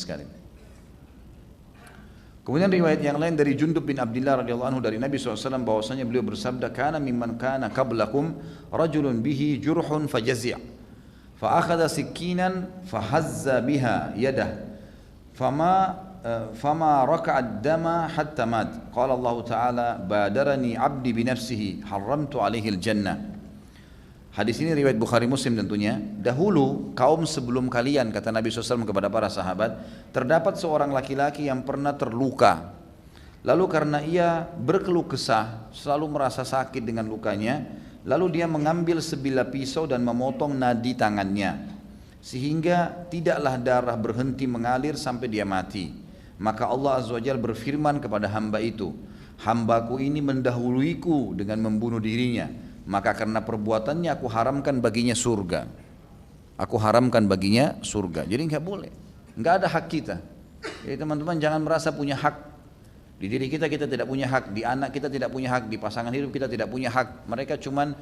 sekalian. Kemudian riwayat yang lain dari Jundub bin Abdullah radhiyallahu anhu dari Nabi SAW bahwasanya beliau bersabda, kana mimman kana qablakum rajulun bihi jurhun fajazi' fa akhadha sikinan fahazza biha yadah fama raka'ad dama hatta mat. Qala Allah Ta'ala badarani 'abdi bi nafsihi haramtu 'alaihi al-jannah. Hadis ini riwayat Bukhari Muslim tentunya. Dahulu kaum sebelum kalian, kata Nabi SAW kepada para sahabat, terdapat seorang laki-laki yang pernah terluka. Lalu karena ia berkeluh kesah, selalu merasa sakit dengan lukanya, lalu dia mengambil sebilah pisau dan memotong nadi tangannya, sehingga tidaklah darah berhenti mengalir sampai dia mati. Maka Allah Azza wa Jalla berfirman kepada hamba itu, hambaku ini mendahuluiku dengan membunuh dirinya, maka karena perbuatannya aku haramkan baginya surga. Aku haramkan baginya surga. Jadi enggak boleh, enggak ada hak kita. Jadi teman-teman jangan merasa punya hak. Di diri kita tidak punya hak, di anak kita tidak punya hak, di pasangan hidup kita tidak punya hak. Mereka cuman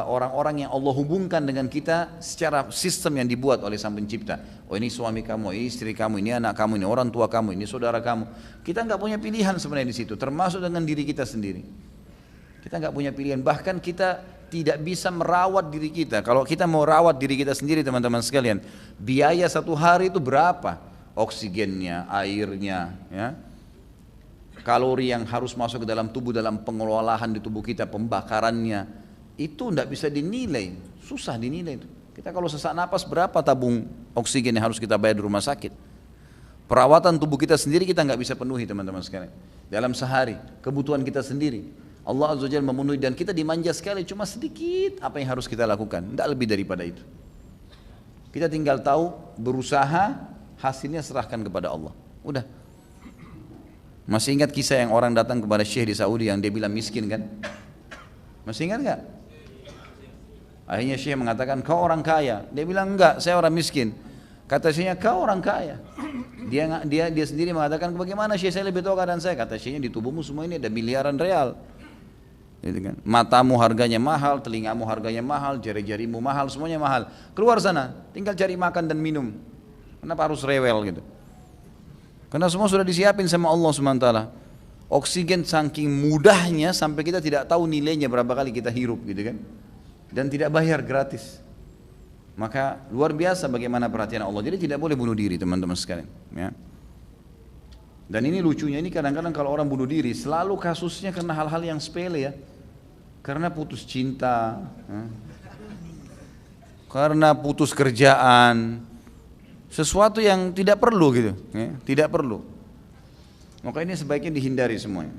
orang-orang yang Allah hubungkan dengan kita secara sistem yang dibuat oleh Sang Pencipta. Oh ini suami kamu, ini istri kamu, ini anak kamu, ini orang tua kamu, ini saudara kamu. Kita enggak punya pilihan sebenarnya di situ, termasuk dengan diri kita sendiri. Kita nggak punya pilihan, bahkan kita tidak bisa merawat diri kita. Kalau kita mau rawat diri kita sendiri teman-teman sekalian, biaya satu hari itu berapa? Oksigennya, airnya, ya, kalori yang harus masuk ke dalam tubuh dalam pengelolaan di tubuh kita, pembakarannya, itu nggak bisa dinilai, susah dinilai itu. Kita kalau sesak napas berapa tabung oksigen yang harus kita bayar di rumah sakit? Perawatan tubuh kita sendiri kita nggak bisa penuhi teman-teman sekalian. Dalam sehari, kebutuhan kita sendiri. Allah Azza wa Jalla memenuhi dan kita dimanja sekali, cuma sedikit apa yang harus kita lakukan, tidak lebih daripada itu. Kita tinggal tahu, berusaha, hasilnya serahkan kepada Allah. Udah. Masih ingat kisah yang orang datang kepada Syekh di Saudi yang dia bilang miskin kan? Masih ingat nggak? Akhirnya Syekh mengatakan kau orang kaya. Dia bilang enggak, saya orang miskin. Kata Syekhnya kau orang kaya. Dia sendiri mengatakan bagaimana Syekh, saya lebih tahu keadaan saya. Kata Syekhnya di tubuhmu semua ini ada miliaran real. Gitu kan? Matamu harganya mahal, telingamu harganya mahal, jari-jarimu mahal, semuanya mahal. Keluar sana, tinggal cari makan dan minum. Kenapa harus rewel gitu? Karena semua sudah disiapin sama Allah SWT. Oksigen saking mudahnya sampai kita tidak tahu nilainya berapa kali kita hirup gitu kan. Dan tidak bayar, gratis. Maka luar biasa bagaimana perhatian Allah. Jadi tidak boleh bunuh diri teman-teman sekalian, ya. Dan ini lucunya, ini kadang-kadang kalau orang bunuh diri selalu kasusnya karena hal-hal yang sepele ya. Karena putus cinta, karena putus kerjaan, sesuatu yang tidak perlu gitu, ya, tidak perlu. Maka ini sebaiknya dihindari semuanya.